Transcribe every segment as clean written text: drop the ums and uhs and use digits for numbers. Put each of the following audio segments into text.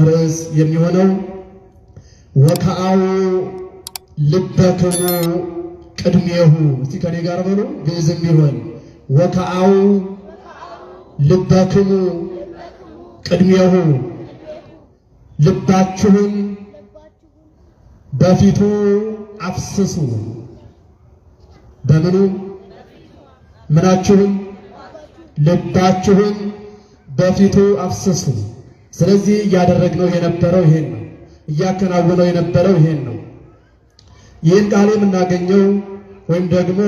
ርዕስ የሚሆነው ወከአው ልበክሙ ቅድሜሁ። እስቲ ከኔ ጋር በሉ ግዕዝም ቢሆን ወከአው ልበክሙ ቅድሜሁ፣ ልባችሁን በፊቱ አፍስሱ። በምኑ ምናችሁን? ልባችሁን በፊቱ አፍስሱ። ስለዚህ እያደረግነው የነበረው ይሄን ነው። እያከናወነው የነበረው ይሄን ነው። ይህን ቃል የምናገኘው ወይም ደግሞ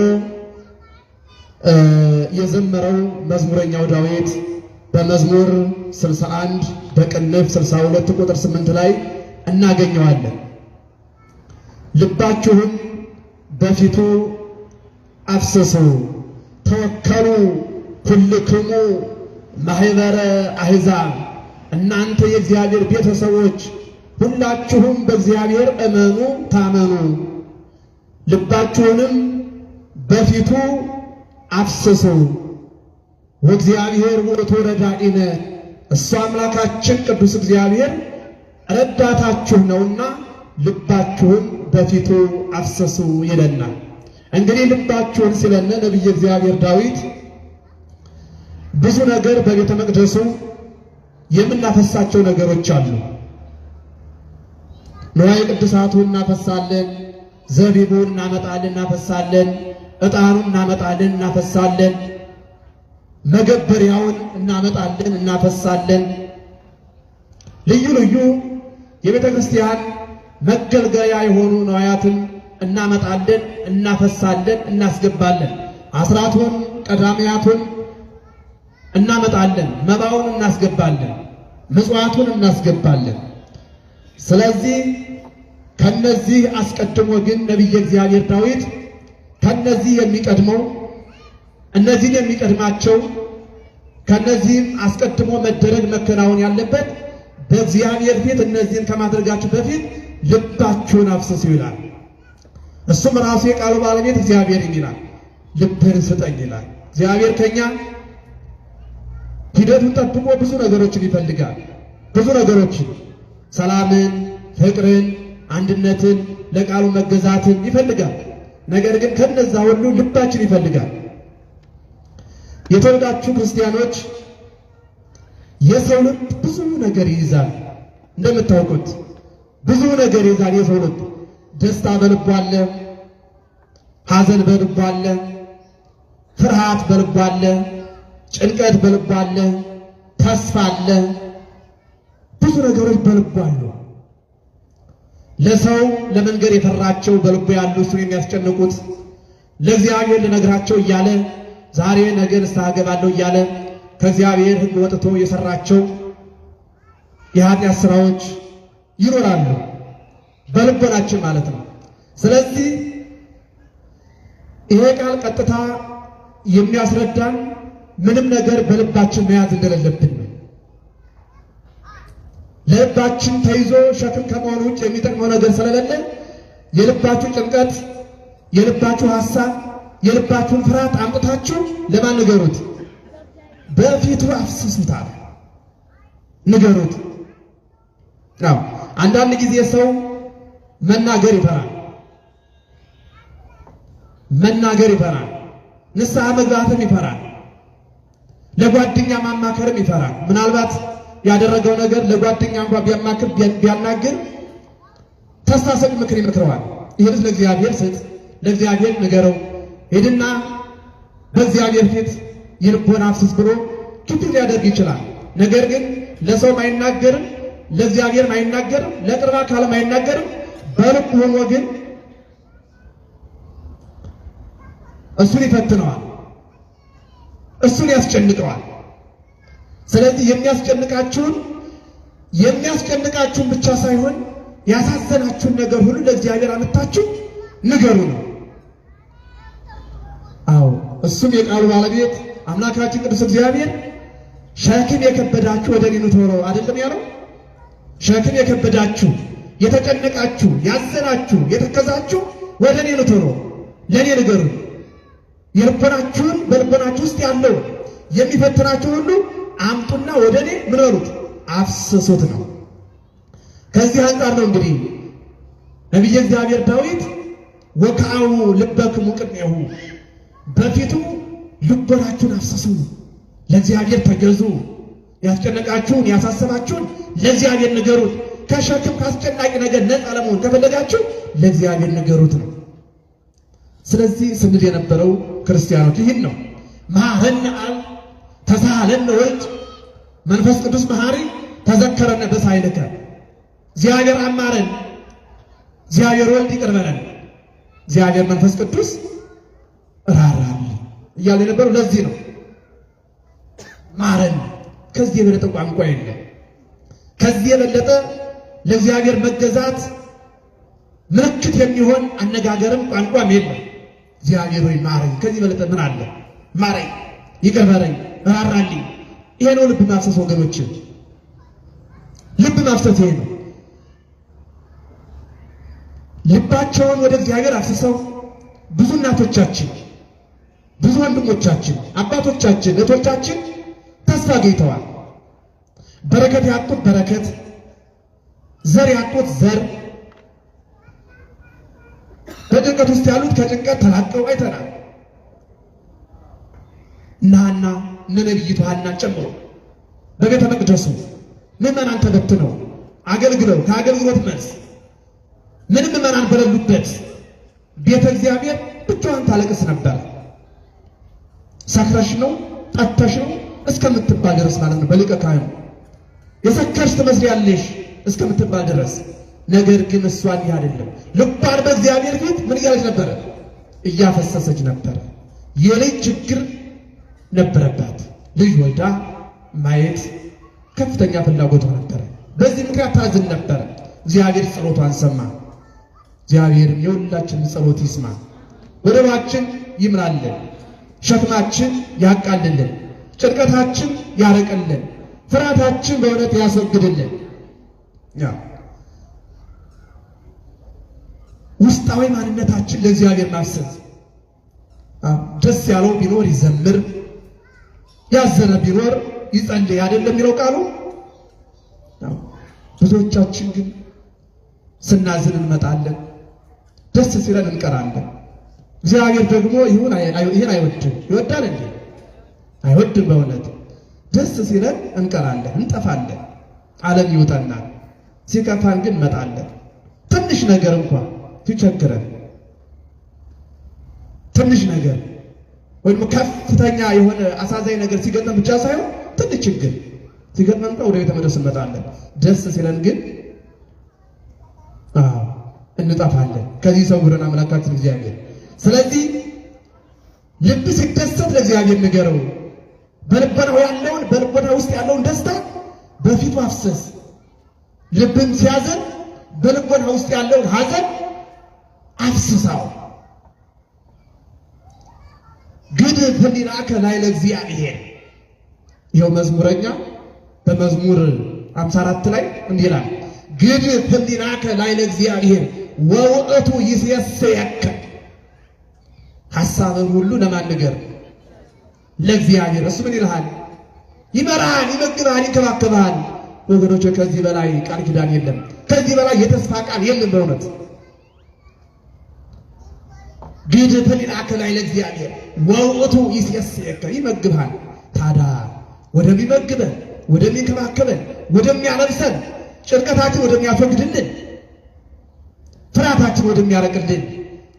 የዘመረው መዝሙረኛው ዳዊት በመዝሙር 61 በቅንፍ 62 ቁጥር 8 ላይ እናገኘዋለን። ልባችሁን በፊቱ አፍስሱ ተወከሉ ኩልክሙ ማህበረ አሕዛብ፣ እናንተ የእግዚአብሔር ቤተሰቦች ሁላችሁም በእግዚአብሔር እመኑ ታመኑ። ልባችሁንም በፊቱ አፍስሱ። ወእግዚአብሔር ውእቱ ረዳኢነ፣ እሱ አምላካችን ቅዱስ እግዚአብሔር ረዳታችሁ ነውና ልባችሁን በፊቱ አፍስሱ ይለናል። እንግዲህ ልባችሁን ሲለነ ነቢየ እግዚአብሔር ዳዊት ብዙ ነገር በቤተ መቅደሱ የምናፈሳቸው ነገሮች አሉ። ንዋየ ቅድሳቱን እናፈሳለን፣ ዘቢቡን እናመጣለን እናፈሳለን፣ ዕጣኑን እናመጣለን እናፈሳለን፣ መገበሪያውን እናመጣለን እናፈሳለን። ልዩ ልዩ የቤተ ክርስቲያን መገልገያ የሆኑ ነዋያትን እናመጣለን እናፈሳለን እናስገባለን። አስራቱን ቀዳሚያቱን እናመጣለን፣ መባውን እናስገባለን፣ ምጽዋቱን እናስገባለን። ስለዚህ ከነዚህ አስቀድሞ ግን ነቢየ እግዚአብሔር ዳዊት ከነዚህ የሚቀድመው እነዚህን የሚቀድማቸው ከነዚህም አስቀድሞ መደረግ መከናወን ያለበት በእግዚአብሔር ፊት እነዚህን ከማድረጋችሁ በፊት ልባችሁን አፍስሱ ይላል። እሱም ራሱ የቃሉ ባለቤት እግዚአብሔር ይላል፣ ልብህን ስጠኝ ይላል። እግዚአብሔር ከኛ ሂደቱን ጠብቆ ብዙ ነገሮችን ይፈልጋል። ብዙ ነገሮችን፣ ሰላምን፣ ፍቅርን፣ አንድነትን፣ ለቃሉ መገዛትን ይፈልጋል። ነገር ግን ከነዛ ሁሉ ልባችን ይፈልጋል። የተወዳችሁ ክርስቲያኖች፣ የሰው ልብ ብዙ ነገር ይይዛል። እንደምታውቁት ብዙ ነገር ይይዛል የሰው ልብ። ደስታ በልቡ አለ፣ ሐዘን በልቡ አለ፣ ፍርሃት በልቡ አለ፣ ጭንቀት በልቡ አለ፣ ተስፋ አለ። ብዙ ነገሮች በልቡ አሉ። ለሰው ለመንገር የፈራቸው በልቡ ያሉ እሱን የሚያስጨንቁት፣ ለእግዚአብሔር ልነግራቸው እያለ ዛሬ ነገ ንስሐ እገባለሁ እያለ ከእግዚአብሔር ሕግ ወጥቶ የሰራቸው የኃጢአት ሥራዎች ይኖራሉ በልቦናችን ማለት ነው። ስለዚህ ይሄ ቃል ቀጥታ የሚያስረዳን ምንም ነገር በልባችን መያዝ እንደሌለብን ነው። ለልባችን ተይዞ ሸክም ከመሆኑ ውጭ የሚጠቅመው ነገር ስለሌለ የልባችሁ ጭንቀት፣ የልባችሁ ሐሳብ፣ የልባችሁን ፍርሃት አምጥታችሁ ለማን ንገሩት? በፊቱ አፍስሱታል፣ ንገሩት። አዎ አንዳንድ ጊዜ ሰው መናገር ይፈራል፣ መናገር ይፈራል፣ ንስሐ መግባትም ይፈራል፣ ለጓደኛ ማማከርም ይፈራል። ምናልባት ያደረገው ነገር ለጓደኛ እንኳን ቢያማክር ቢያናግር ተስፋ ሰጭ ምክር ይመክረዋል። ይህንስ ለእግዚአብሔር ስጥ፣ ለእግዚአብሔር ንገረው፣ ሄድና በእግዚአብሔር ፊት የልቦና አፍስስ ብሎ ክትል ሊያደርግ ይችላል። ነገር ግን ለሰው አይናገርም፣ ለእግዚአብሔር አይናገርም፣ ለቅርብ አካል አይናገርም። በልቡ ሆኖ ግን እሱን ይፈትነዋል፣ እሱን ያስጨንቀዋል። ስለዚህ የሚያስጨንቃችሁን ብቻ ሳይሆን ያሳዘናችሁን ነገር ሁሉ ለእግዚአብሔር አመጣችሁ ንገሩ ነው። አዎ እሱም የቃሉ ባለቤት አምላካችን ቅዱስ እግዚአብሔር ሸክም የከበዳችሁ ወደ እኔ ኑ ቶሎ አይደለም ያለው? ሸክም የከበዳችሁ፣ የተጨነቃችሁ፣ ያዘናችሁ፣ የተከዛችሁ ወደ እኔ ኑ ቶሎ ለእኔ ንገሩ። የልቦናችሁን በልቦናችሁ ውስጥ ያለው የሚፈትናችሁ ሁሉ አምጡና ወደ እኔ ምን በሉት? አፍስሱት ነው። ከዚህ አንጻር ነው እንግዲህ ነቢየ እግዚአብሔር ዳዊት ወከአው ልበክሙ ቅድሜሁ በፊቱ ልቦናችሁን አፍስሱ፣ ለእግዚአብሔር ተገዙ፣ ያስጨነቃችሁን ያሳሰባችሁን ለእግዚአብሔር ንገሩት። ከሸክም ካስጨናቂ ነገር ነፃ ለመሆን ከፈለጋችሁ ለእግዚአብሔር ንገሩት ነው። ስለዚህ ስንል የነበረው ክርስቲያኖች ይህን ነው። መሐረነ አብ ተሳሃለነ ወልድ መንፈስ ቅዱስ መሐሪ ተዘከረነ በሳይልከ። እግዚአብሔር አማረን፣ እግዚአብሔር ወልድ ይቅር በለን፣ እግዚአብሔር መንፈስ ቅዱስ ራራልን እያለ የነበረው ለዚህ ነው። ማረን። ከዚህ የበለጠ ቋንቋ የለም። ከዚህ የበለጠ ለእግዚአብሔር መገዛት ምልክት የሚሆን አነጋገርም ቋንቋም የለም። እግዚአብሔር ሆይ ማረኝ። ከዚህ የበለጠ ምን አለ? ማረኝ፣ ይቅር በለኝ፣ ራራልኝ። ይሄ ነው ልብ ማፍሰስ ወገኖች፣ ልብ ማፍሰስ ይሄ ነው። ልባቸውን ወደ እግዚአብሔር አፍስሰው ብዙ እናቶቻችን፣ ብዙ ወንድሞቻችን፣ አባቶቻችን፣ እህቶቻችን ተስፋ አግኝተዋል። በረከት ያጡት በረከት፣ ዘር ያጡት ዘር፣ በጭንቀት ውስጥ ያሉት ከጭንቀት ተላቀው አይተናል። እነ ሐና እነ ነቢይቱ ሐናን ጨምሮ በቤተ መቅደሱ ምዕመናን ተበትነው አገልግለው ከአገልግሎት መልስ ምንም ምዕመናን በሌሉበት ቤተ እግዚአብሔር ብቻዋን ታለቅስ ነበር። ሰክረሽ ነው ጠጥተሽ ነው እስከምትባል ድረስ ማለት ነው። በሊቀ ካህኑ የሰከርሽ ትመስያለሽ እስከምትባል ድረስ። ነገር ግን እሷ እንዲህ አይደለም። ልቧን በእግዚአብሔር ፊት ምን እያለች ነበረ? እያፈሰሰች ነበረ። የልጅ ችግር ነበረባት። ልጅ ወልዳ ማየት ከፍተኛ ፍላጎቷ ነበረ። በዚህ ምክንያት ታዝን ነበረ። እግዚአብሔር ጸሎቷን ሰማ። እግዚአብሔርም የሁላችንን ጸሎት ይስማ፣ ወደባችን ይምራልን፣ ሸክማችን ያቃልልን፣ ጭንቀታችን ያረቅልን፣ ፍርሃታችን በእውነት ያስወግድልን። ውስጣዊ ማንነታችን ለእግዚአብሔር ማፍሰስ። ደስ ያለው ቢኖር ይዘምር፣ ያዘነ ቢኖር ይጸልይ አይደለም የሚለው ቃሉ። ብዙዎቻችን ግን ስናዝን እንመጣለን፣ ደስ ሲለን እንቀራለን። እግዚአብሔር ደግሞ ይህን አይወድም። ይወዳል እንዴ? አይወድም። በእውነት ደስ ሲለን እንቀራለን፣ እንጠፋለን፣ ዓለም ይውጠናል። ሲከፋን ግን እንመጣለን። ትንሽ ነገር እንኳን ሲቸግረን፣ ትንሽ ነገር ወይም ከፍተኛ የሆነ አሳዛኝ ነገር ሲገጥመን ብቻ ሳይሆን ትንሽ ችግር ሲገጥመን ወደ ቤተ መቅደስ እንመጣለን። ደስ ሲለን ግን እንጠፋለን። ከዚህ ሰውረን አምላካችን እግዚአብሔር። ስለዚህ ልብ ሲደሰት ለእግዚአብሔር ንገረው። በልቦና ውስጥ ያለውን ደስታ በፊቱ አፍሰስ። ልብም ሲያዘን በልቦና ውስጥ ያለውን ሐዘን አፍስሳው። ግድፍ ሕሊናከ ላዕለ እግዚአብሔር። ይኸው መዝሙረኛ በመዝሙር 54 ላይ እንዲህ ይላል፣ ግድፍ ሕሊናከ ላዕለ እግዚአብሔር ወውእቱ ይሴሰየከ። ሐሳብን ሁሉ ለማን ንገር? ለእግዚአብሔር። እሱ ምን ይልሃል? ይመራሃል፣ ይመግብሃል፣ ይንከባከብሃል። ወገኖች ከዚህ በላይ ቃል ኪዳን የለም። ከዚህ በላይ የተስፋ ቃል የለም። በእውነት ግድፍ ሕሊናከ ላዕለ እግዚአብሔር ወውእቱ ይሴሰየከ። ይመግብሃል። ታዲያ ወደሚመግበን፣ ወደሚንከባከበን፣ ወደሚያለብሰን፣ ጭንቀታችን ወደሚያስወግድልን፣ ፍርሃታችን ወደሚያረቅልን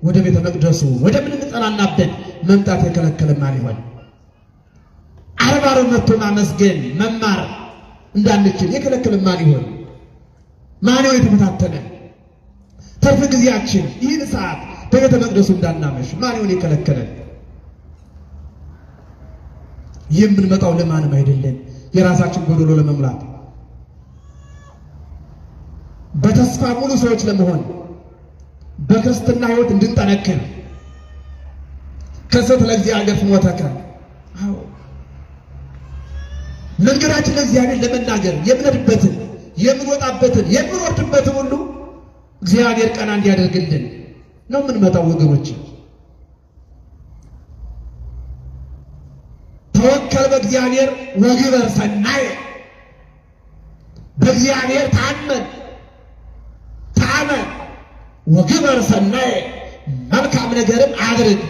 ወደ ቤተ መቅደሱ ወደምንጠናናበት መምጣት የከለከለ ማን ይሆን? አርባሩ መጥቶ ማመስገን መማር እንዳንችል የከለከለ ማን ይሆን? ማን ይሆን የተፈታተነ? ተርፍ ጊዜያችን ይህን ሰዓት በቤተ መቅደሱ እንዳናመሽ ማን ይሆን የከለከለን? የምንመጣው ለማንም አይደለም፣ የራሳችን ጎዶሎ ለመሙላት፣ በተስፋ ሙሉ ሰዎች ለመሆን፣ በክርስትና ሕይወት እንድንጠነክር። ከሰት ለእግዚአብሔር ፍኖተከ። አዎ መንገዳችን ለእግዚአብሔር ለመናገር የምንሄድበትን፣ የምንወጣበትን፣ የምንወርድበትን ሁሉ እግዚአብሔር ቀና እንዲያደርግልን ነው የምንመጣው ወገኖች። ተወከል በእግዚአብሔር ወግበር ሰናየ። በእግዚአብሔር ታመን፣ ወግበር ሰናየ መልካም ነገርን አድርግ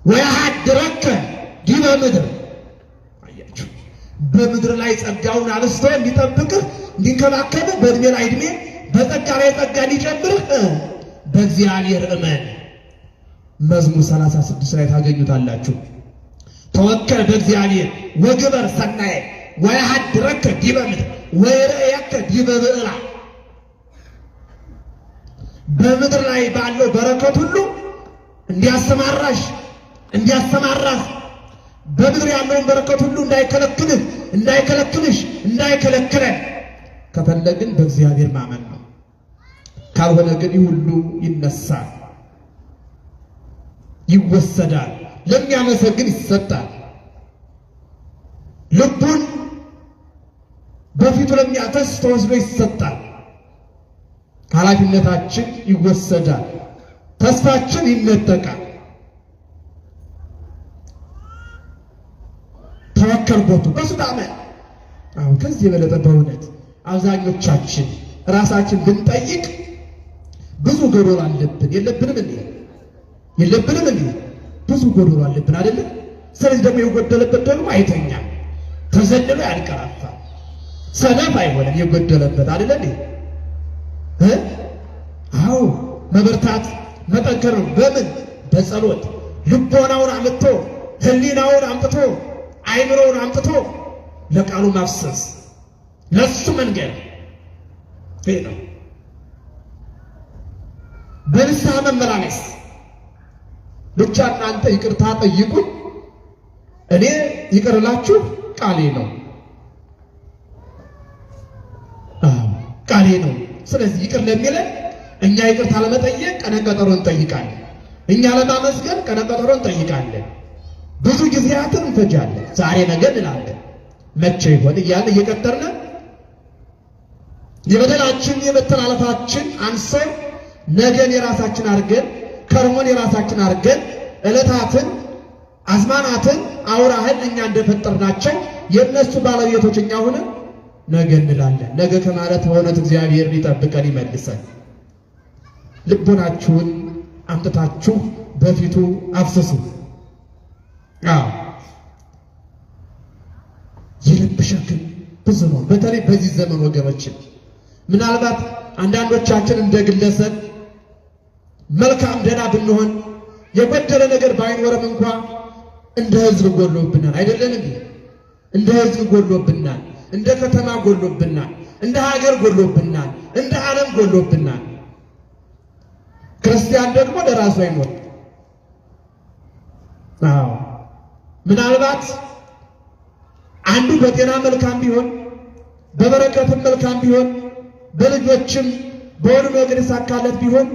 ወያሃድረከ ዲበ ምድር። አያችሁ በምድር ላይ ጸጋውን አብስቶ እንዲጠብቅህ እንዲንከባከብህ በዕድሜ ላይ ዕድሜ በጸጋ ላይ ጸጋ እንዲጨምርህ በእግዚአብሔር እመን። መዝሙር 36 ላይ ታገኙታላችሁ። ተወከል በእግዚአብሔር ወግበር ሰናየ ወያሃድረከ ዲበ ምድር ወይርእየከ ዲበ ብዕላ። በምድር ላይ ባለው በረከት ሁሉ እንዲያሰማራሽ እንዲያሰማራህ በምድር ያለውን በረከት ሁሉ እንዳይከለክልህ እንዳይከለክልሽ እንዳይከለክለን ከፈለግን በእግዚአብሔር ማመን ነው። ካልሆነ ግን ይህ ሁሉ ይነሳል፣ ይወሰዳል፣ ለሚያመሰግን ይሰጣል። ልቡን በፊቱ ለሚያፈስ ተወስዶ ይሰጣል። ኃላፊነታችን ይወሰዳል፣ ተስፋችን ይነጠቃል። ተወከልቦቱ በሱ ታመን። አሁን ከዚህ የበለጠ በእውነት አብዛኞቻችን ራሳችን ብንጠይቅ ብዙ ጎዶሎ አለብን። የለብንም እንዴ? የለብንም እንዴ? ብዙ ጎዶሎ አለብን አይደለም? ስለዚህ ደግሞ የጎደለበት ደግሞ አይተኛም፣ ተዘልሎ ያንቀላፋል፣ ሰነፍ አይሆንም። የጎደለበት አይደለም እንዴ? አዎ መበርታት መጠንከር ነው። በምን? በጸሎት ልቦናውን አምጥቶ ህሊናውን አምጥቶ አይምሮውን አምጥቶ ለቃሉ ማፍሰስ ለሱ መንገድ ይሄ ነው። በንስሐ መመላለስ ብቻ። እናንተ ይቅርታ ጠይቁኝ እኔ ይቅር እላችሁ ቃሌ ነው። ቃሌ ነው። ስለዚህ ይቅር ለሚለን እኛ ይቅርታ ለመጠየቅ ቀነቀጠሮ እንጠይቃለን። እኛ ለማመስገን ቀነቀጠሮ እንጠይቃለን። ብዙ ጊዜያትን እንፈጃለን። ዛሬ ነገ እንላለን። መቼ ይሆን እያልን እየቀጠርን የበደላችን የመተላለፋችን አንሰው ነገን የራሳችን አድርገን ከርሞን የራሳችን አድርገን ዕለታትን አዝማናትን አውራህን እኛ እንደፈጠርናቸው የእነሱ ባለቤቶች እኛ ሆነን ነገ እንላለን። ነገ ከማለት በእውነት እግዚአብሔር ሊጠብቀን ይመልሰን። ልቦናችሁን አምጥታችሁ በፊቱ አፍስሱ። የልብ ሸክም ብዙ ነው። በተለይ በዚህ ዘመን ወገኖችን ምናልባት አንዳንዶቻችን እንደ ግለሰብ መልካም ደህና ብንሆን የጎደለ ነገር ባይኖርም እንኳ እንደ ሕዝብ ጎሎብናል። አይደለም እንዴ? እንደ ሕዝብ ጎሎብናል፣ እንደ ከተማ ጎሎብናል፣ እንደ ሀገር ጎሎብናል፣ እንደ ዓለም ጎሎብናል። ክርስቲያን ደግሞ ለራሱ አይኖርም። ምናልባት አንዱ በጤና መልካም ቢሆን በበረከትም መልካም ቢሆን በልጆችም በወዱ ነገር የተሳካለት ቢሆን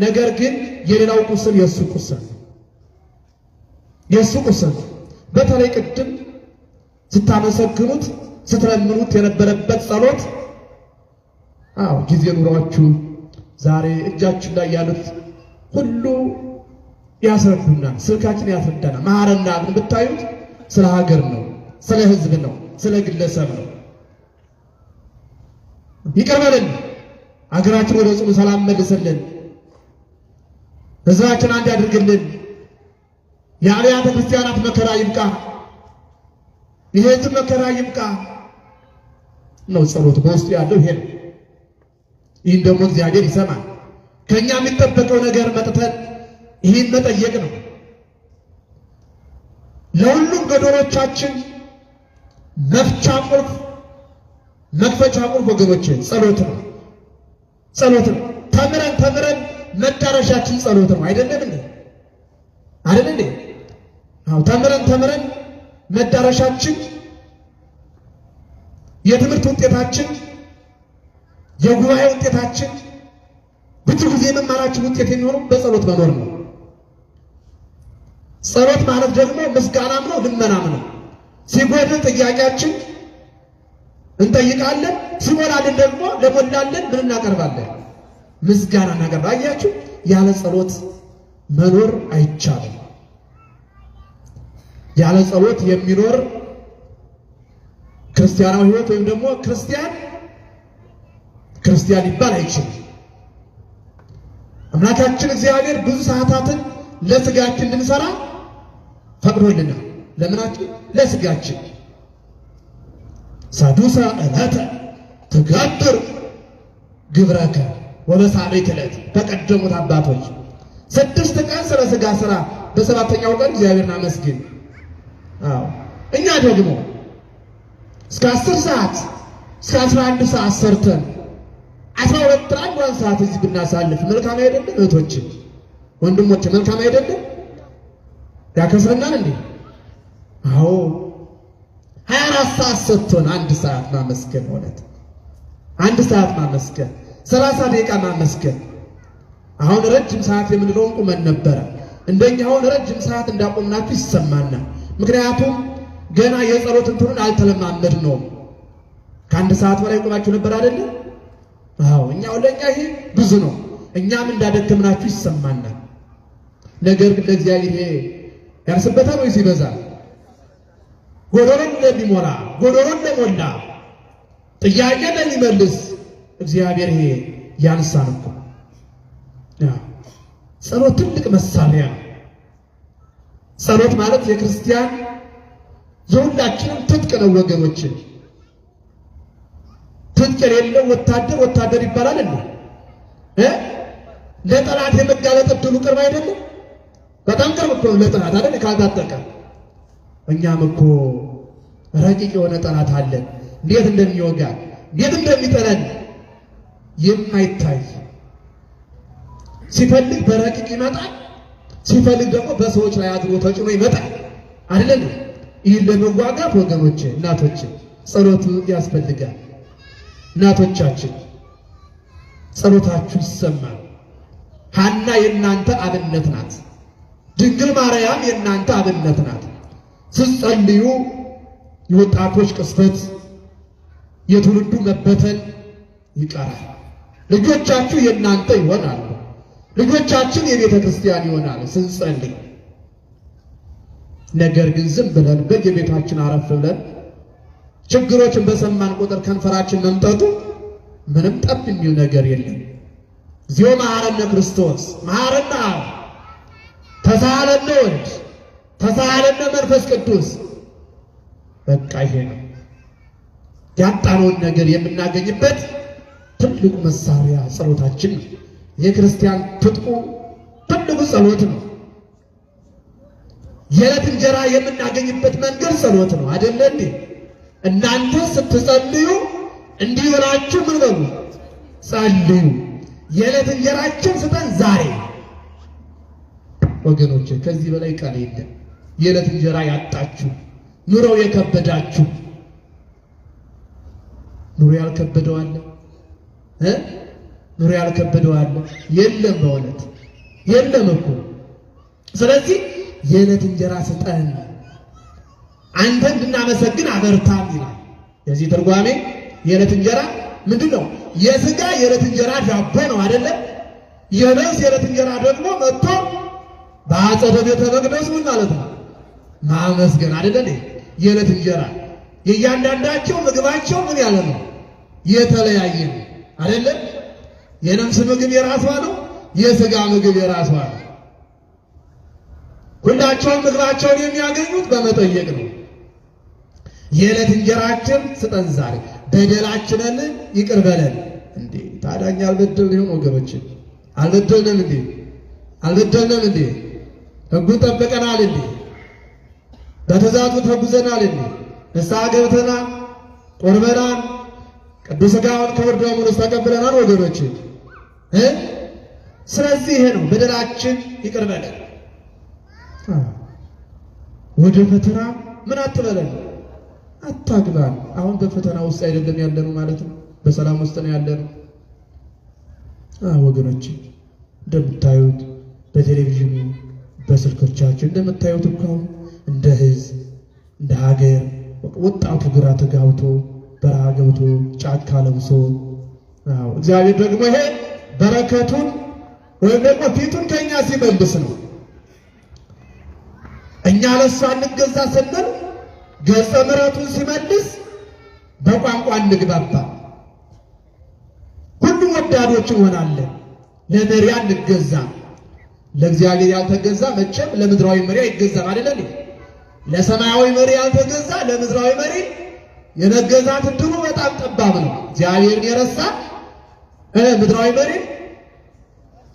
ነገር ግን የሌላው ቁስል የእሱ ቁስል የእሱ ቁስል። በተለይ ቅድም ስታመሰግኑት ስትለምኑት የነበረበት ጸሎት ጊዜ ኑሯችሁ ዛሬ እጃችን ላይ ያሉት ሁሉ ያስረዱናል። ስልካችን ያስረዳናል። ማረና ብን ብታዩት ስለ ሀገር ነው፣ ስለ ሕዝብ ነው፣ ስለ ግለሰብ ነው። ይቅር በለን፣ ሀገራችን ወደ ጽኑ ሰላም መልስልን፣ ሕዝባችን አንድ ያድርግልን። የአብያተ ክርስቲያናት መከራ ይብቃ፣ የሕዝብ መከራ ይብቃ ነው ጸሎት። በውስጡ ያለው ይሄ ነው። ይህን ደግሞ እግዚአብሔር ይሰማል። ከእኛ የሚጠበቀው ነገር መጥተን ይህን መጠየቅ ነው። ለሁሉም ገደሎቻችን መፍቻ ቁልፍ መክፈቻ ቁልፍ ወገኖቼ ጸሎት ነው። ጸሎት ነው። ተምረን መዳረሻችን ጸሎት ነው። አይደለም እንዴ? አይደለም እንዴ? ተምረን መዳረሻችን የትምህርት ውጤታችን የጉባኤ ውጤታችን ብዙ ጊዜ የመማራችን ውጤት የሚሆነው በጸሎት መኖር ነው። ጸሎት ማለት ደግሞ ምስጋናም ነው ልመናም ነው። ሲጎድል ጥያቄያችን እንጠይቃለን፣ ሲሞላልን ደግሞ ለሞላልን ምን እናቀርባለን? ምስጋና እናቀርባለን። አያችሁ፣ ያለ ጸሎት መኖር አይቻልም። ያለ ጸሎት የሚኖር ክርስቲያናዊ ሕይወት ወይም ደግሞ ክርስቲያን ሊባል አይችልም። አምላካችን እግዚአብሔር ብዙ ሰዓታትን ለስጋችን እንድንሰራ ፈቅዶልናል። ለምናችን? ለስጋችን። ሰዱሰ ዕለተ ትገብር ግብረከ ወበሳቤት ዕለት በቀደሙት አባቶች 6 ቀን ስለ ስጋ ስራ፣ በሰባተኛው ቀን እግዚአብሔርን አመስግን። እኛ ደግሞ እስከ 10 ሰዓት እስከ 11 ሰዓት ሰርተን 12 አንዷን ሰዓት እዚህ ብናሳልፍ መልካም አይደለም? እህቶች ወንድሞች፣ መልካም አይደለም? ያከስረናል እንዴ? አዎ 24 ሰዓት ሰጥቶን 1 ሰዓት ማመስገን፣ እውነት 1 ሰዓት ማመስገን፣ 30 ደቂቃ ማመስገን። አሁን ረጅም ሰዓት የምንለውን ቁመን ነበረ። እንደኛ አሁን ረጅም ሰዓት እንዳቆምናችሁ ይሰማናል። ምክንያቱም ገና የጸሎት እንትኑን አልተለማመድነውም። ከ1 ሰዓት በላይ ቆማችሁ ነበር አይደል? አዎ እኛው ለኛ ይሄ ብዙ ነው። እኛም እንዳደከምናችሁ ይሰማናል። ነገር ግን ለእግዚአብሔር ይሄ ያንስበታል ወይስ ይበዛል? ጎዶሎን ለሚሞላ ጎዶሎን ለሞላ ጥያቄ ለሚመልስ እግዚአብሔር ይሄ ያንሳል እኮ። ጸሎት ትልቅ መሳሪያ ነው። ጸሎት ማለት የክርስቲያን የሁላችንም ትጥቅ ነው ወገኖችን። ትጥቅ የሌለው ወታደር ይባላል እንዴ? ለጠላት የመጋለጥ ዕድሉ ቅርብ አይደለም? በጣም ቅርብ እኮ ነው ለጠላት አይደል? ካልታጠቀ። እኛም እኮ ረቂቅ የሆነ ጠላት አለን። እንዴት እንደሚወጋ እንዴት እንደሚጠረን የማይታይ ሲፈልግ በረቂቅ ይመጣል፣ ሲፈልግ ደግሞ በሰዎች ላይ አድሮ ተጭኖ ይመጣል አይደል? ይህን ለመዋጋት ወገኖቼ፣ እናቶቼ ጸሎት ያስፈልጋል። እናቶቻችን ጸሎታችሁ ይሰማል። ሐና የእናንተ አብነት ናት። ድንግል ማርያም የእናንተ አብነት ናት። ስትጸልዩ የወጣቶች ቅስፈት፣ የትውልዱ መበተን ይቀራል። ልጆቻችሁ የእናንተ ይሆናሉ። ልጆቻችን የቤተ ክርስቲያን ይሆናል ስንጸልይ። ነገር ግን ዝም ብለን በየቤታችን አረፍ ብለን ችግሮችን በሰማን ቁጥር ከንፈራችን መምጠጡ ምንም ጠብ የሚል ነገር የለም። እግዚኦ መሐረነ ክርስቶስ፣ መሐረነ አብ፣ ተሳሃለነ ወልድ፣ ተሳሃለነ መንፈስ ቅዱስ። በቃ ይሄ ነው ያጣነውን ነገር የምናገኝበት ትልቁ መሳሪያ ጸሎታችን ነው። የክርስቲያን ትጥቁ ትልቁ ጸሎት ነው። የዕለት እንጀራ የምናገኝበት መንገድ ጸሎት ነው አይደለ እንዴ? እናንተ ስትጸልዩ እንዲህ ብላችሁ ምን በሉ? ጸልዩ። የዕለት እንጀራችን ስጠን ዛሬ። ወገኖቼ ከዚህ በላይ ቃል የለም። የዕለት እንጀራ ያጣችሁ፣ ኑሮው የከበዳችሁ፣ ኑሮ ያልከበደው አለ? ኑሮ ያልከበደው አለ? የለም፣ በእውነት የለም እኮ። ስለዚህ የዕለት እንጀራ ስጠን፣ አንተ እንድናመሰግን አበርታን ይላል። የዚህ ትርጓሜ የዕለት እንጀራ ምንድን ነው? የሥጋ የዕለት እንጀራ ዳቦ ነው አይደለ? የነፍስ የዕለት እንጀራ ደግሞ መጥቶ በአጸደ ቤተ መቅደስ ምን ማለት ነው? ማመስገን አይደለ? የዕለት እንጀራ የእያንዳንዳቸው ምግባቸው ምን ያለ ነው? የተለያየ ነው አይደለ? የነፍስ ምግብ የራሷ ነው፣ የሥጋ ምግብ የራሷ ነው። ሁላቸውም ምግባቸውን የሚያገኙት በመጠየቅ ነው። የዕለት እንጀራችን ስጠን ዛሬ፣ በደላችንን ይቅር በለን። እንዴ ታዳኛ አልበደልን ይሆን ወገኖች? አልበደልንም እንዴ? አልበደልንም እንዴ? ሕጉን ጠብቀናል እንዴ? በትእዛዙ ተጉዘናል እንዴ? ንስሐ ገብተናል፣ ቆርበናል፣ ቅዱስ ሥጋውን ክቡር ደሙን ተቀብለናል ወገኖች። ስለዚህ ይሄ ነው በደላችን ይቅር በለን። ወደ ፈተና ምን አትበለን፣ አታግባን። አሁን በፈተና ውስጥ አይደለም ያለነው ማለት ነው፣ በሰላም ውስጥ ነው ያለነው። ወገኖች እንደምታዩት በቴሌቪዥኑ በስልኮቻችን እንደምታዩት እኮ እንደ ሕዝብ እንደ ሀገር ወጣቱ ግራ ተጋብቶ በረሃ ገብቶ ጫካ ለብሶ፣ እግዚአብሔር ደግሞ ይሄ በረከቱን ወይም ደግሞ ፊቱን ከኛ ሲመልስ ነው። እኛ ለእሱ እንገዛ ስንል ገጸ ምሕረቱን ሲመልስ በቋንቋ እንግባባ፣ ሁሉም ወዳዶች እንሆናለን። ለመሪ አንገዛ። ለእግዚአብሔር ያልተገዛ መቼም ለምድራዊ መሪ አይገዛም አይደል? ለሰማያዊ መሪ ያልተገዛ ለምድራዊ መሪ የመገዛት እድሉ በጣም ጠባብ ነው። እግዚአብሔርን የረሳ ምድራዊ መሪ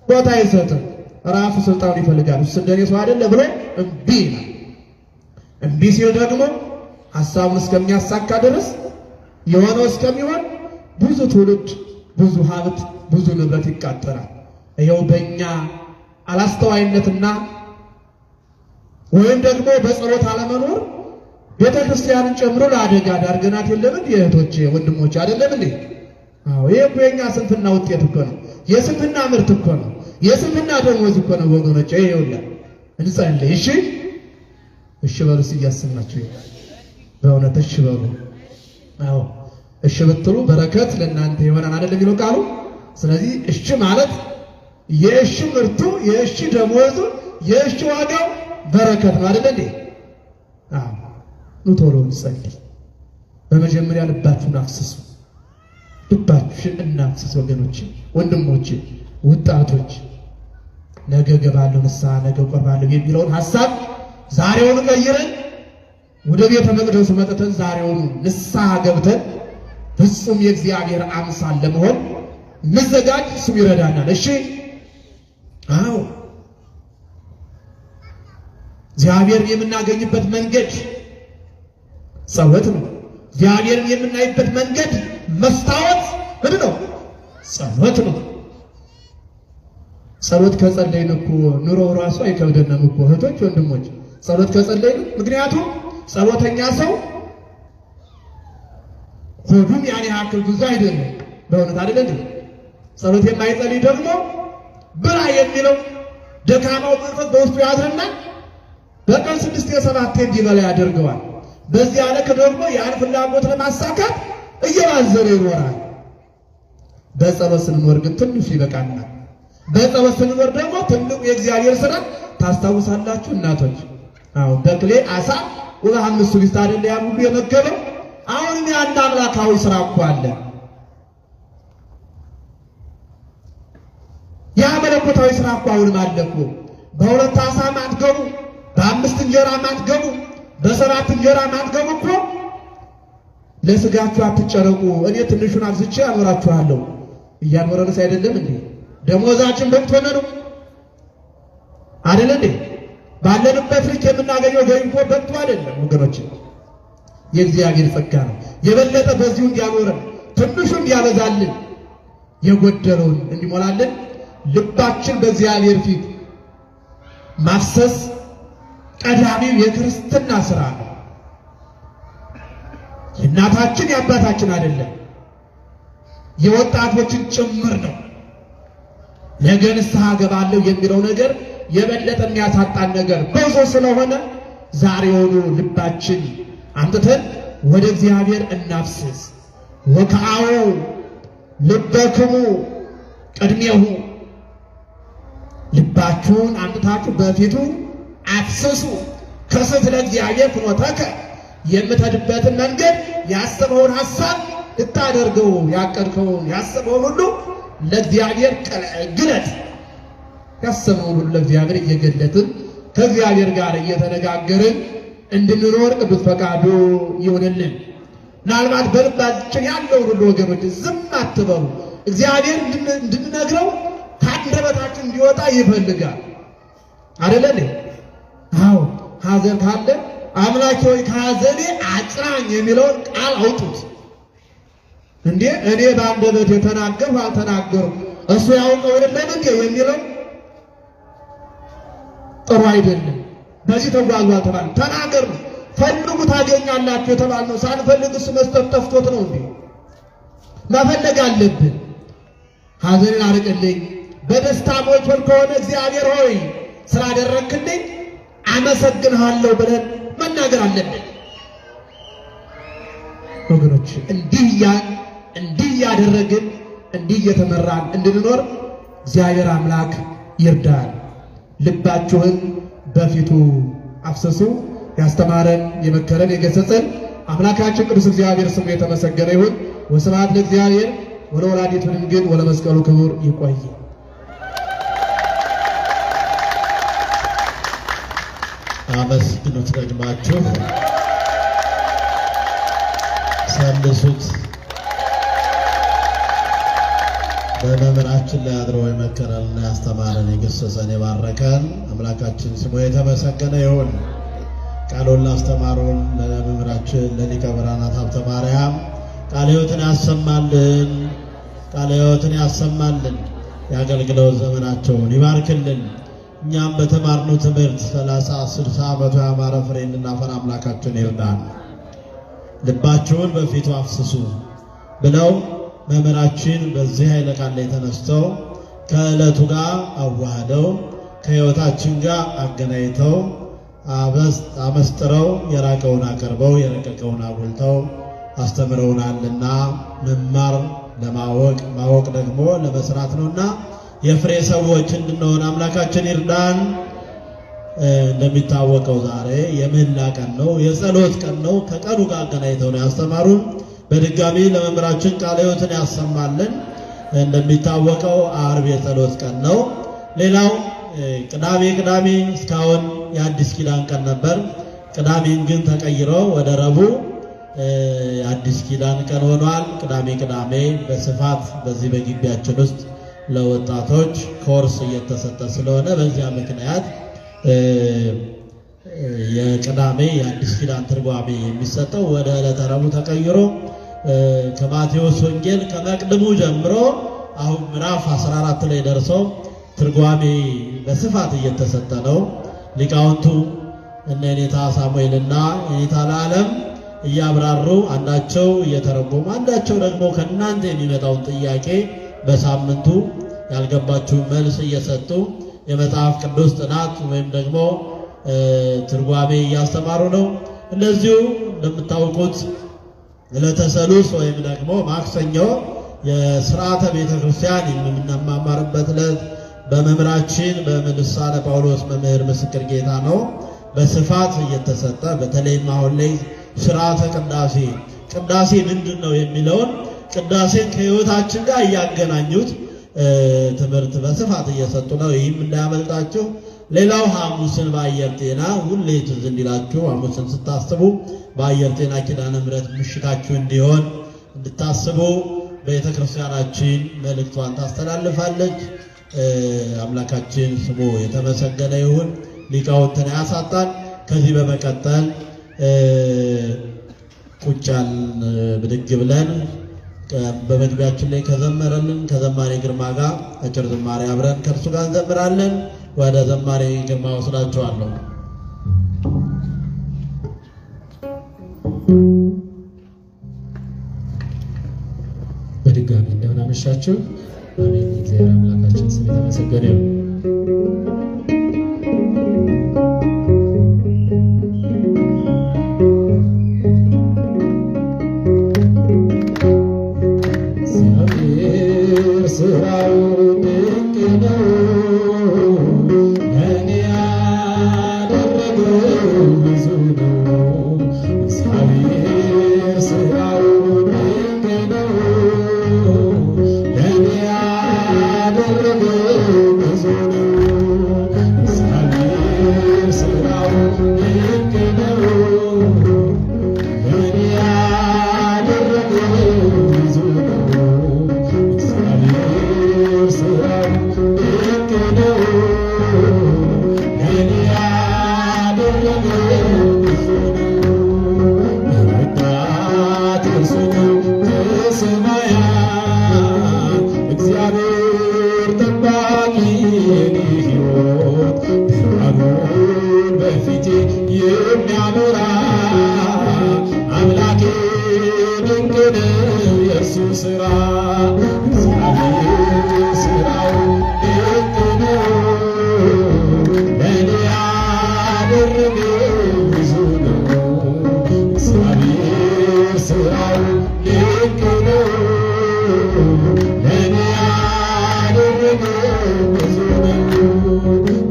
ቦታ አይሰጥም። ራሱ ስልጣኑን ይፈልጋል። እሱ እንደኔ ሰው አይደለ ብሎ እምቢ ይላል። እምቢ ሲል ደግሞ ሐሳቡን እስከሚያሳካ ድረስ የሆነው እስከሚሆን ብዙ ትውልድ፣ ብዙ ሀብት፣ ብዙ ንብረት ይቃጠላል። ይኸው በእኛ አላስተዋይነትና ወይም ደግሞ በጸሎት አለመኖር ቤተ ክርስቲያንን ጨምሮ ለአደጋ ዳርገናት የለም እንዴ? እህቶቼ ወንድሞቼ፣ አይደለም እንዴ? አዎ፣ ይሄ እኮ የኛ ስንፍና ውጤት እኮ ነው። የስንፍና ምርት እኮ ነው። የስንፍና ደሞዝ እኮ ነው ወገኖቼ። ይሄውላ እንጸልይ። እሺ እሺ በሉ እያሰማችሁ በእውነት እሺ በሉ። አዎ እሺ ብትሉ በረከት ለእናንተ ይሆናል አይደለም የሚለው ቃሉ። ስለዚህ እሺ ማለት የእሺ ምርቱ፣ የእሺ ደሞዙ፣ የእሺ ዋጋው በረከት ነው አይደል እንዴ? አዎ ኑ ቶሎ እንጸልይ። በመጀመሪያ ልባችሁን አፍስሱ። ልባችሁን እናፍስስ ወገኖቼ፣ ወንድሞቼ፣ ወጣቶች። ነገ ገባለሁ ንስሐ፣ ነገ ቆርባለሁ የሚለውን ሐሳብ ዛሬውን ቀይረን ወደ ቤተ መቅደሱ መጥተን ዛሬውን ንስሐ ገብተን ፍጹም የእግዚአብሔር አምሳል ለመሆን እንዘጋጅ። እሱም ይረዳናል። እሺ አዎ እግዚአብሔርን የምናገኝበት መንገድ ጸሎት ነው። እግዚአብሔርን የምናይበት መንገድ መስታወት ምንድን ነው? ጸሎት ነው። ጸሎት ከጸለይን እኮ ኑሮ ራሱ አይከብደንም እኮ እህቶች ወንድሞች፣ ጸሎት ከጸለይን። ምክንያቱም ጸሎተኛ ሰው ሆዱም ያን ያክል ብዙ አይደለም። በእውነት አይደለም። ጸሎት የማይጸልይ ደግሞ ብላ የሚለው ደካማው መንፈስ በውስጡ ያድርና በቀን 6 7 እንዲበላ ያደርገዋል። በዚህ ልክ ደግሞ ያን ፍላጎት ለማሳካት እየባዘረ ይኖራል። በጸሎት ስንኖር ግን ትንሽ ይበቃናል። በጸሎት ስንኖር ደግሞ ትልቁ የእግዚአብሔር ሥራ ታስታውሳላችሁ እናቶች? አዎ በክሌ አሳ ወበአምስቱ ሊስት አይደል ያን ሁሉ የመገበው። አሁንም ያን አምላካዊ ሥራ እኮ አለ። ያ መለኮታዊ ሥራ እኮ አሁንም አለ እኮ። በሁለት ዓሣ ማትገቡ፣ በ5 እንጀራ ማትገቡ፣ በ7 እንጀራ ማትገቡ እኮ ለስጋችሁ አትጨረቁ፣ እኔ ትንሹን አብዝቼ አኖራችኋለሁ እያኖረንስ አይደለም እንዴ? ደሞዛችን በቅቶነ ነው አይደል እንዴ? ባለንበት ልክ የምናገኘው ገቢ እኮ በቅቶ አይደለም ወገኖች። የእግዚአብሔር ጸጋ ነው። የበለጠ በዚሁ እንዲያኖረን፣ ትንሹ እንዲያበዛልን፣ የጎደለውን እንዲሞላልን ልባችን በእግዚአብሔር ፊት ማፍሰስ ቀዳሚው የክርስትና ሥራ ነው። የእናታችን የአባታችን አይደለም፣ የወጣቶችን ጭምር ነው። ነገ ንስሐ ገባለሁ የሚለው ነገር የበለጠ የሚያሳጣን ነገር ብዙ ስለሆነ ዛሬውኑ ልባችን አምጥተን ወደ እግዚአብሔር እናፍስስ። ወከአው ልበክሙ ቅድሜሁ፣ ልባችሁን አምጥታችሁ በፊቱ አፍስሱ። ከስት ለእግዚአብሔር ፍኖተከ፣ የምትሄድበትን መንገድ ያሰበውን ሐሳብ ልታደርገው ያቀድከውን ያሰበውን ሁሉ ለእግዚአብሔር ግለጥ። ያሰበውን ሁሉ ለእግዚአብሔር እየገለጥን ከእግዚአብሔር ጋር እየተነጋገርን እንድንኖር ቅዱስ ፈቃዱ ይሆንልን። ምናልባት በልባችን ያለውን ሁሉ ወገኖች ዝም አትበሉ። እግዚአብሔር እንድንነግረው ከአንደበታችን እንዲወጣ ይፈልጋል አይደል? አዎ ሐዘን ካለ አምላኬ ሆይ ከሐዘኔ አጽናኝ የሚለውን ቃል አውጡት። እንዴ እኔ በአንደበት የተናገርሁ አልተናገርሁ እሱ ያውቀው የለም እንዴ የሚለው ጥሩ አይደለም። በዚህ ተጓዙ አልተባልንም። ተናገር ነው። ፈልጉ ታገኛላችሁ የተባልነው ሳንፈልግ እሱ መስጠት ጠፍቶት ነው እንዴ? መፈለግ አለብን። ሐዘንን አርቅልኝ፣ በደስታ ሞልቶን ከሆነ እግዚአብሔር ሆይ ስላደረክልኝ አመሰግንሃለሁ ብለን መናገር አለብን ወገኖች። እንዲህ ያደረግን እንዲህ እየተመራን እንድንኖር እግዚአብሔር አምላክ ይርዳል። ልባችሁን በፊቱ አፍስሱ። ያስተማረን የመከረን የገሰጸን አምላካችን ቅዱስ እግዚአብሔር ስሙ የተመሰገነ ይሁን። ወስብሐት ለእግዚአብሔር ወለወላዲቱ ድንግል ወለመስቀሉ ክቡር። ይቆይ። አመስግኑት፣ ደግማችሁ ሰልሱት። በመምህራችን ላይ አድሮ የመከረንና ያስተማረን የገሰጸን የባረከን አምላካችን ስሙ የተመሰገነ ይሁን። ቃሉን ላስተማሩን ለመምህራችን ለሊቀ ብርሃናት ሀብተ ማርያም ቃለ ሕይወትን ያሰማልን፣ ቃለ ሕይወትን ያሰማልን። የአገልግሎት ዘመናቸውን ይባርክልን። እኛም በተማርነው ትምህርት 30 60 መቶ ያማረ ፍሬ እንድናፈራ አምላካችን ይርዳን። ልባችሁን በፊቱ አፍስሱ ብለው መምህራችን በዚህ ኃይለ ቃል ላይ ተነስተው ከዕለቱ ጋር አዋህደው ከሕይወታችን ጋር አገናኝተው አመስጥረው የራቀውን አቀርበው የረቀቀውን አጉልተው አስተምረውናልና መማር ለማወቅ ማወቅ ደግሞ ለመስራት ነውና የፍሬ ሰዎች እንድንሆን አምላካችን ይርዳን። እንደሚታወቀው ዛሬ የምህላ ቀን ነው፣ የጸሎት ቀን ነው። ከቀኑ ጋር አገናኝተው ነው ያስተማሩን። በድጋሚ ለመምህራችን ቃለ ሕይወትን ያሰማልን። እንደሚታወቀው ዓርብ የጸሎት ቀን ነው። ሌላው ቅዳሜ እስካሁን የአዲስ ኪዳን ቀን ነበር። ቅዳሜን ግን ተቀይሮ ወደ ረቡዕ የአዲስ ኪዳን ቀን ሆኗል። ቅዳሜ በስፋት በዚህ በግቢያችን ውስጥ ለወጣቶች ኮርስ እየተሰጠ ስለሆነ በዚያ ምክንያት የቅዳሜ የአዲስ ኪዳን ትርጓሜ የሚሰጠው ወደ ዕለተ ረቡዕ ተቀይሮ ከማቴዎስ ወንጌል ከመቅድሙ ጀምሮ አሁን ምዕራፍ 14 ላይ ደርሶ ትርጓሜ በስፋት እየተሰጠ ነው። ሊቃውንቱ እነ የኔታ ሳሙኤልና የኔታ ለዓለም እያብራሩ አንዳቸው እየተረጎሙ አንዳቸው ደግሞ ከእናንተ የሚመጣውን ጥያቄ በሳምንቱ ያልገባችውን መልስ እየሰጡ የመጽሐፍ ቅዱስ ጥናት ወይም ደግሞ ትርጓሜ እያስተማሩ ነው። እንደዚሁ እንደምታውቁት ዕለተ ሰሉስ ወይም ደግሞ ማክሰኞ የሥርዓተ ቤተ ክርስቲያን የምንማማርበት ዕለት በመምህራችን በልሳነ ጳውሎስ መምህር ምስክር ጌታ ነው በስፋት እየተሰጠ በተለይም አሁን ላይ ሥርዓተ ቅዳሴ ምንድን ነው የሚለውን ቅዳሴን ከሕይወታችን ጋር እያገናኙት ትምህርት በስፋት እየሰጡ ነው። ይህም እንዳያመልጣችሁ። ሌላው ሐሙስን በአየር ጤና ሁሌ ትዝ እንዲላችሁ ሐሙስን ስታስቡ በአየር ጤና ኪዳነ ምሕረት ምሽታችሁ እንዲሆን እንድታስቡ ቤተ ክርስቲያናችን መልእክቷን ታስተላልፋለች። አምላካችን ስሙ የተመሰገነ ይሁን። ሊቃውንትን ያሳጣን። ከዚህ በመቀጠል ቁጫን ብድግ ብለን በመግቢያችን ላይ ከዘመረልን ከዘማሪ ግርማ ጋር አጭር ዝማሬ አብረን ከእርሱ ጋር እንዘምራለን። ወደ ዘማሪ ግርማ ወስዳችኋለሁ። በድጋሚ እንደምን አመሻችሁ። አሜን። እግዚአብሔር አምላካችን ስም የተመሰገነ ይሁን። ስራው ድንቅ ነው፣ ለእኔ ያደረገው ብዙ ነው። እግዚአብሔር ስራው ድንቅ ነው፣ ለእኔ ያደረገው ብዙ ነው። እግዚአብሔር ስራው ድንቅ ነው፣ ለእኔ ያደረገው ብዙ ነው። ስራው ድንቅ ነው፣ ለእኔ ያደረገው ብዙ ነው። ረዳት እርሱ ነው ከሰማያት፣ እግዚአብሔር ጠባቂ የኔ ሕይወት፣ ብርሃኑን በፊቴ የሚያበራ አምላኬ ድንቅ ነው የእርሱ ሥራ። ስራው ድንቅ ነው፣ ለእኔ ያደረገው ብዙ ነው። እግዚአብሔር ስራው ድንቅ ነው፣ ለእኔ ያደረገው ብዙ ነው።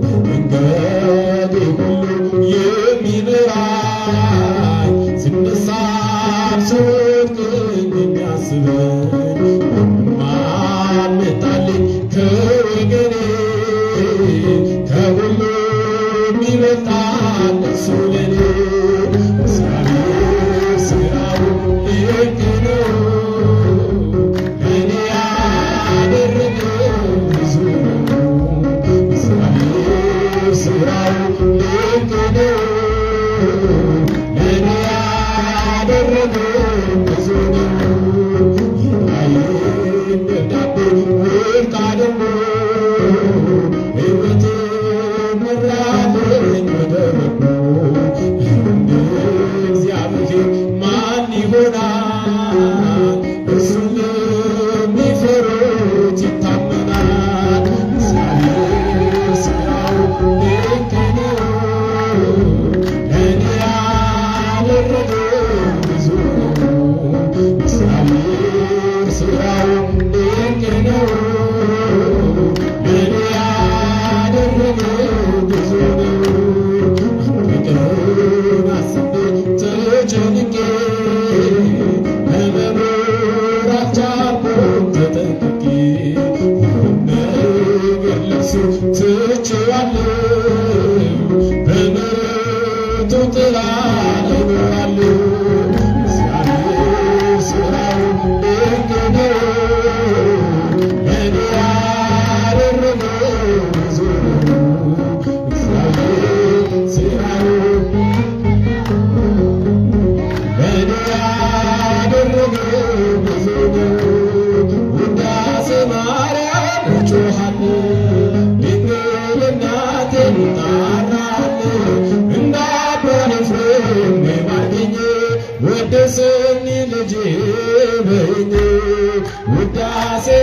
በመንገዴ ሁሉ የሚመራኝ ስነሳም ስወድቅ የሚያስበኝ መጣልኝ ከወገኔ ከሁሉ ይበልጣል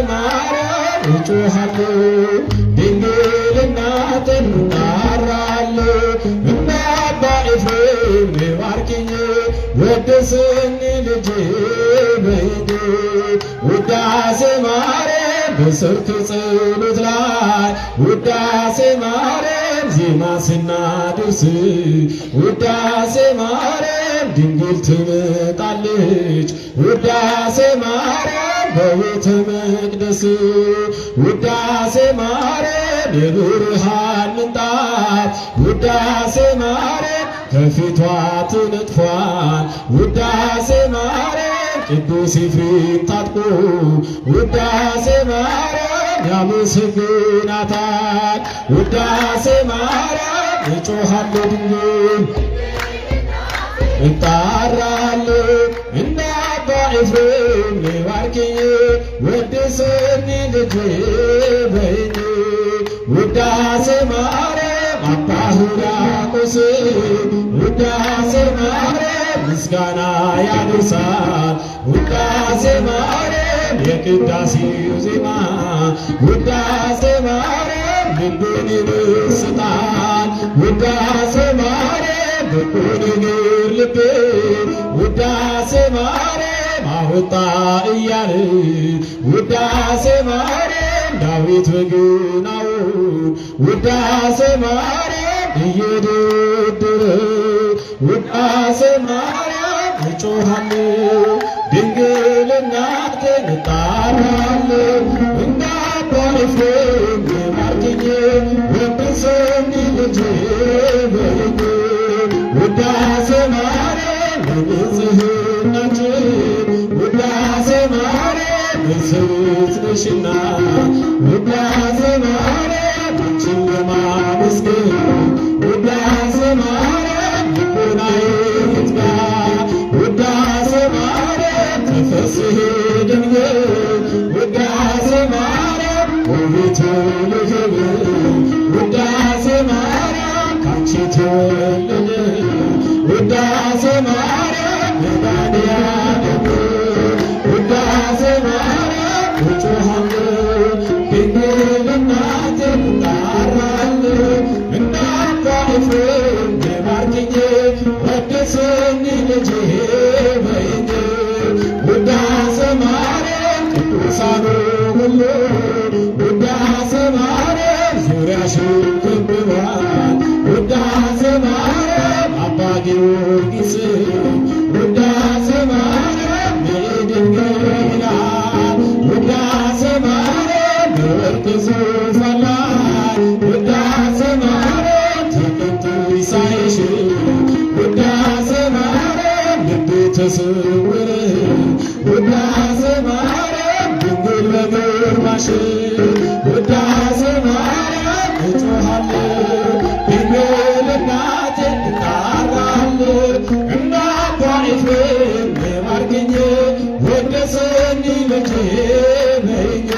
ማርያም እጮሃለሁ ድንግል እናትን እጠራለሁ እና አባ ኤፍሬም ባርኪኝ ወድስኝ ልጄ በይኝ ውዳሴ ማርያም በሰርክ ጸሎት ላይ ውዳሴ ማርያም ዜማ ስናደርስ ውዳሴ ማርያም ድንግል ትመጣለች ውዳሴ ማርያም በቤተ መቅደስ ውዳሴ ማርያም የብርሃን ምንጣፍ ውዳሴ ማርያም ከፊቷ ትነጥፏል ውዳሴ ማርያም ቅዱስ ኤፍሬም ታጥቆ ውዳሴ ማርያም ያመሰግናታል ውዳሴ ማርያም እጮሃለሁ ድንግል እጠራለሁ እንደ አባ ኤፍሬም ባርኪኝ ወድስኝ ልጄ በይኝ ውዳሴ ማርያም አባ ሕርያቆስ ውዳሴ ማርያም ምስጋና ያደርሳል ውዳሴ ማርያም የቅዳሴው ዜማ ውዳሴ ማርያም ልብን ይመስጣል ውዳሴ ማርያም በቁን ነገር ልቤ ውዳሴ ማርያም አወጣ እያለ ውዳሴ ማርያም ዳዊት በገናው ውዳሴ ማርያም እየደረደረ ውዳሴ ማርያም እጮሃለሁ ድንግል እናቴን እጠራለሁ እንደ አባ ኤፍሬም ባርኪኝ ወድስኝ ልጄ በይኝ ውዳሴ ማርያም ለንጽሕናችን ውዳሴ ማርያም ንጽሕት ነሽና ውዳሴ ማርያም አንቺን ለማመስገን ውዳሴ ማርያም ልቦናዬ ይትጋ ውዳሴ ማርያም ተፈሥሒ ድንግል ውዳሴ ማርያም ውእቱ ለክብር ውዳሴ ማርያም ካንቺ ተወለደ ውዳሴ ማርያም መድኃኒዓለም ውዳሴ ማርያም እጮሃለሁ ድንግል እናቴን እጠራለሁ እንደ አባ ኤፍሬም ባርኪኝ ወድስኝ ልጄ በይኝ ውዳሴ ማርያም ቅዱሳኑ ሁሉ ውዳሴ ማርያም ዙሪያሽን ከብበዋል ውዳሴ ማርያም አባ ጊዮርጊስ ውዳሴ ማርያም ድንግል ይላል ውዳሴ ማርያም በወርቅ ዙፋን ላይ ውዳሴ ማርያም ተቀምጠሽ ሳይሽ ውዳሴ ማርያም ልቤ ተሰወረ ውዳሴ ማርያም ድንግል በግርማሽ ውዳሴ ማርያም እጮሃለሁ ድንግል እናቴን እጠራለሁ እንደ አባ ኤፍሬም ባርኪኝ ወድስኝ ልጄ በይኝ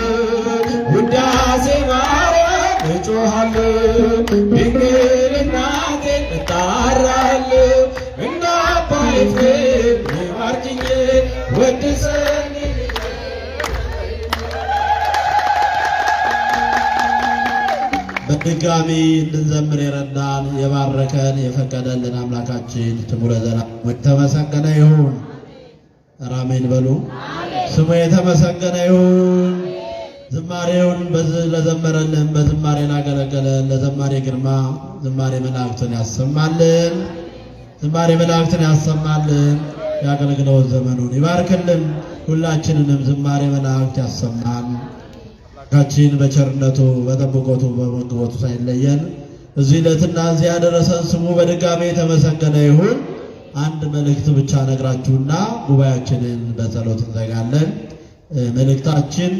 ውዳሴ ማርያም እጮሃለሁ ድንግል እናቴን እጠራለሁ እንደ አባ ኤፍሬም ባርኪኝ ወድስኝ በድጋሚ እንድንዘምር የረዳን የባረከን የፈቀደልን አምላካችን ስሙ ለዘላለም የተመሰገነ ይሁን። አሜን በሉ። ስሙ የተመሰገነ ይሁን። ዝማሬውን ለዘመረልን በዝማሬ ላገለገለን ለዘማሬ ግርማ ዝማሬ መላእክትን ያሰማልን። ዝማሬ መላእክትን ያሰማልን። የአገልግሎት ዘመኑን ይባርክልን። ሁላችንንም ዝማሬ መላእክት ያሰማን። አምላካችን በቸርነቱ በጠብቆቱ በመግቦቱ ሳይለየን እዚህ ዕለትና እዚህ ያደረሰን ስሙ በድጋሜ የተመሰገነ ይሁን። አንድ መልእክት ብቻ ነግራችሁና ጉባኤያችንን በጸሎት እንዘጋለን። መልእክታችን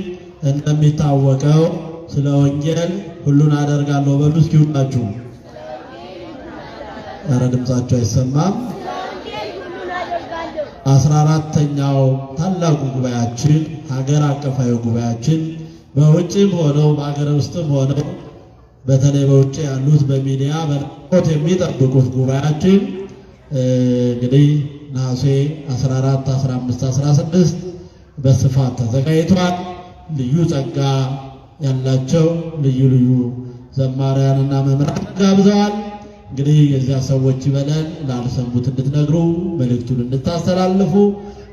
እንደሚታወቀው ስለ ወንጌል ሁሉን አደርጋለሁ በሉ እስኪ ሁላችሁ። ኧረ ድምጻችሁ አይሰማም። 14ኛው ታላቁ ጉባኤያችን ሀገር አቀፋዊ ጉባኤያችን በውጭም ሆነው በአገር ውስጥም ሆነው በተለይ በውጭ ያሉት በሚዲያ በናፍቆት የሚጠብቁት ጉባኤያችን እንግዲህ ነሐሴ 14፣ 15፣ 16 በስፋት ተዘጋጅቷል። ልዩ ጸጋ ያላቸው ልዩ ልዩ ዘማሪያንና መምህራን ጋብዘዋል። እንግዲህ የዚያ ሰዎች ይበለን ላልሰሙት እንድትነግሩ መልእክቱን እንድታስተላልፉ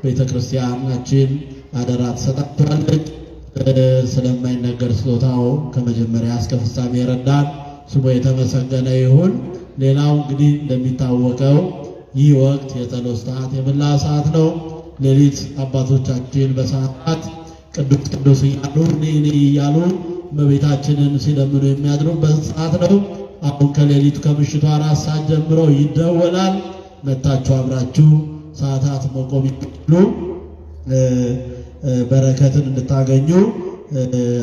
ቤተክርስቲያናችን አደራ ትሰጣችኋለች። ስለማይነገር ስጦታው ከመጀመሪያ እስከ ፍጻሜ ይረዳን ስሙ የተመሰገነ ይሁን። ሌላው እንግዲህ እንደሚታወቀው ይህ ወቅት የጸሎት ሰዓት የምላ ሰዓት ነው። ሌሊት አባቶቻችን በሰዓት ቅዱስ ቅዱስ እያሉ እኔ እያሉ እመቤታችንን ሲለምኑ የሚያድሩበት ሰዓት ነው። አሁን ከሌሊቱ ከምሽቱ 4 ሰዓት ጀምሮ ይደወላል። መታችሁ አብራችሁ ሰዓታት መቆም ይችላሉ። በረከትን እንድታገኙ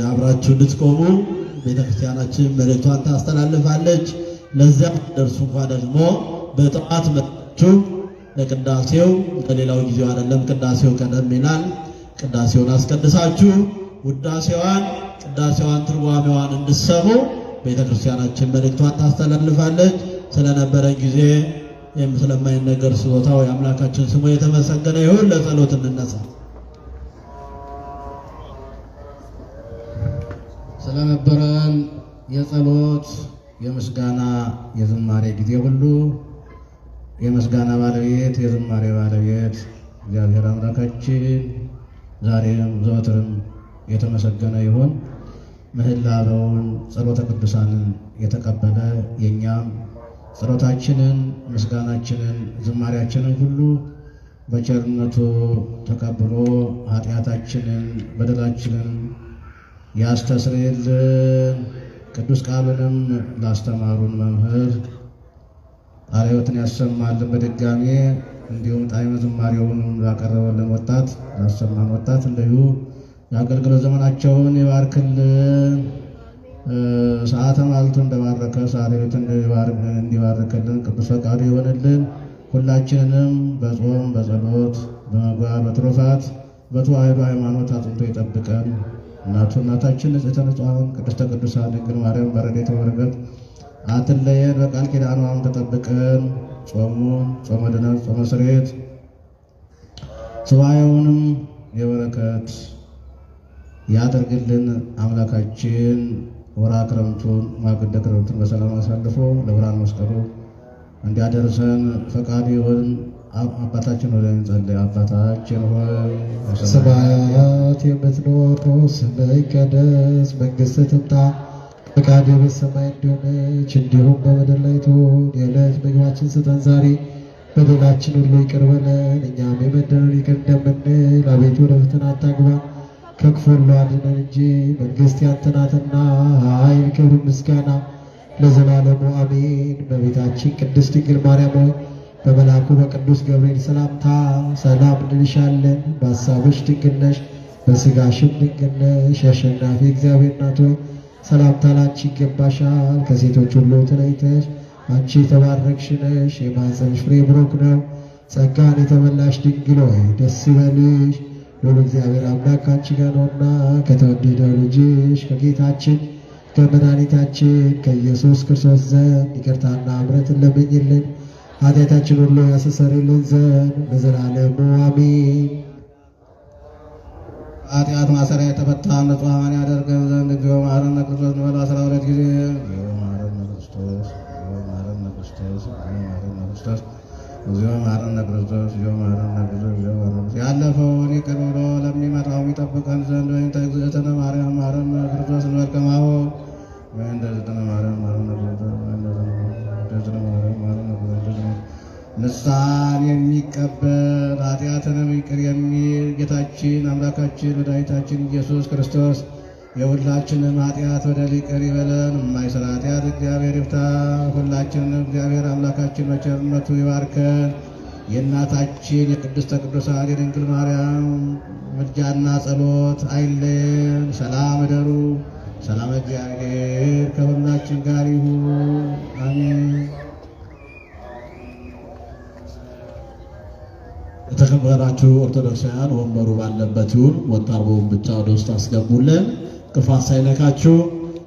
አብራችሁ እንድትቆሙ ቤተክርስቲያናችን መልእክቷን ታስተላልፋለች። ለዚያ ደርሱ እንኳን ደግሞ በጠዋት መጥታችሁ ለቅዳሴው ለሌላው ጊዜው አይደለም፣ ቅዳሴው ቀደም ይላል። ቅዳሴውን አስቀድሳችሁ ውዳሴዋን ቅዳሴዋን ትርጓሜዋን እንድትሰሙ ቤተክርስቲያናችን መልእክቷን ታስተላልፋለች። ስለነበረ ጊዜ ስለማይነገር ስጦታው የአምላካችን ስሙ የተመሰገነ ይሁን። ለጸሎት እንነሳ። ስለነበረን የጸሎት የምስጋና የዝማሬ ጊዜ ሁሉ የምስጋና ባለቤት የዝማሬ ባለቤት እግዚአብሔር አምላካችን ዛሬም ዘወትርም የተመሰገነ ይሁን። ምህላውን ጸሎተ ቅዱሳንን የተቀበለ የኛም ጸሎታችንን ምስጋናችንን ዝማሬያችንን ሁሉ በቸርነቱ ተቀብሎ ኃጢአታችንን በደላችንን ያስተስርይልን። ቅዱስ ቃሉንም ላስተማሩን መምህር ቃለ ሕይወትን ያሰማልን በድጋሜ እንዲሁም ጣዕመ ዝማሬውንም ላቀረበልን ወጣት ላሰማን ወጣት እንዲሁ የአገልግሎት ዘመናቸውን ይባርክልን። ሰዓተ ማልቱ እንደባረከ ሰዓተ ሕይወትን እንዲባርክልን ቅዱስ ፈቃዱ ይሆንልን። ሁላችንንም በጾም በጸሎት በመግባር በትሩፋት በተዋሕዶ ሃይማኖት አጽንቶ ይጠብቀን። እናታችን ንጽሕተ ንጹሐን ቅድስተ ቅዱሳን ድንግል ማርያም በረድኤቷ በረከት አትለየን። በቃል ኪዳኗም ተጠብቀን ጾሙን ጾመ ድነት ጾመ ስርየት ሱባኤውንም የበረከት ያደርግልን። አምላካችን ወርኃ ክረምቱን ማግደ ክረምቱን በሰላም አሳልፎ ለብርሃነ መስቀሉ እንዲያደርሰን ፈቃዱ ይሁን። አባታችን ሆይ እንጸልይ። አባታችን ሆይ በሰማያት የምትኖር ስምህ ይቀደስ፣ መንግሥትህ ትምጣ፣ ፈቃድህ በሰማይ እንደሆነች እንዲሁም በምድር ላይ ትሁን። የዕለት ምግባችንን ስጠን ዛሬ፣ በደላችን ሁሉ ይቅር በለን እኛም የበደሉንን ይቅር እንደምንል፣ አቤቱ ወደ ፈተና አታግባን ከክፉ ሁሉ አድነን እንጂ መንግሥት ያንተ ናትና ኃይል፣ ክብር፣ ምስጋና ለዘላለሙ አሜን። በቤታችን ቅድስት ድንግል ማርያም ሆይ በመልአኩ በቅዱስ ገብርኤል ሰላምታ ሰላም እንልሻለን። በሐሳብሽ ድንግል ነሽ፣ በሥጋሽም ድንግል ነሽ። የአሸናፊ እግዚአብሔር እናት ሆይ ሰላምታ ላንቺ ይገባሻል። ከሴቶች ሁሉ ተለይተሽ አንቺ የተባረክሽ ነሽ፣ የማኅፀንሽ ፍሬ ቡሩክ ነው። ጸጋን የተመላሽ ድንግል ሆይ ደስ ይበልሽ፣ ልዑል እግዚአብሔር አምላክ ከአንቺ ጋር ነውና ከተወደደው ልጅሽ ከጌታችን ከመድኃኒታችን ከኢየሱስ ክርስቶስ ዘንድ ይቅርታና ምሕረትን ለምኝልን ኃጢአታችን ሁሉ ያስተሰርይልን ዘንድ ለዘላለሙ አሜን። ኃጢአት ማሰሪያ የተፈታ ንጹሐን ያደርገን ዘንድ እግዚኦ መሐረነ ክርስቶስ እንበል 12 ጊዜ። እግዚኦ መሐረነ ክርስቶስ፣ እግዚኦ መሐረነ ክርስቶስ፣ እግዚኦ መሐረነ ክርስቶስ፣ እግዚኦ መሐረነ ክርስቶስ፣ እግዚኦ መሐረነ ክርስቶስ፣ እግዚኦ መሐረነ ክርስቶስ። ያለፈውን ይቅር ብሎ ለሚመጣው ይጠብቀን ዘንድ በእንተ እግዝእትነ ማርያም መሐረነ ክርስቶስ እንበል ከማሁ በእንተ እግዝእትነ ማርያም መሐረነ ክርስቶስ ንስሐን የሚቀበል ኃጢአትንም ይቅር የሚል ጌታችን አምላካችን መድኃኒታችን ኢየሱስ ክርስቶስ የሁላችንም ኃጢአት በደል ይቅር ይበለን። የማይሰራ ኃጢአት እግዚአብሔር ይፍታ። ሁላችንም እግዚአብሔር አምላካችን በቸርነቱ ይባርከን። የእናታችን የቅድስተ ቅዱሳን የድንግል ማርያም ምልጃና ጸሎት አይለየን። ሰላም እደሩ። ሰላም እግዚአብሔር ከሁላችን ጋር ይሁን። አሜን። የተከበራችሁ ኦርቶዶክሳውያን ወንበሩ ባለበት ይሁን፣ ወንበሩን ብቻ ወደ ውስጥ አስገቡልን። ክፋት ሳይነካችሁ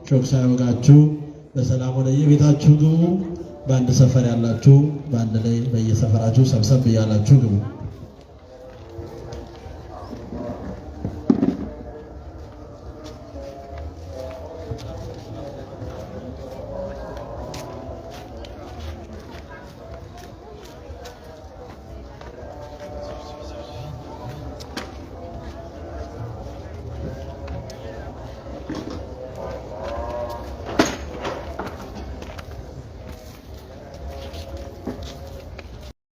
ሾክ ሳይወጋችሁ በሰላም ወደ የቤታችሁ ግቡ። በአንድ ሰፈር ያላችሁ በአንድ ላይ በየሰፈራችሁ ሰብሰብ እያላችሁ ግቡ።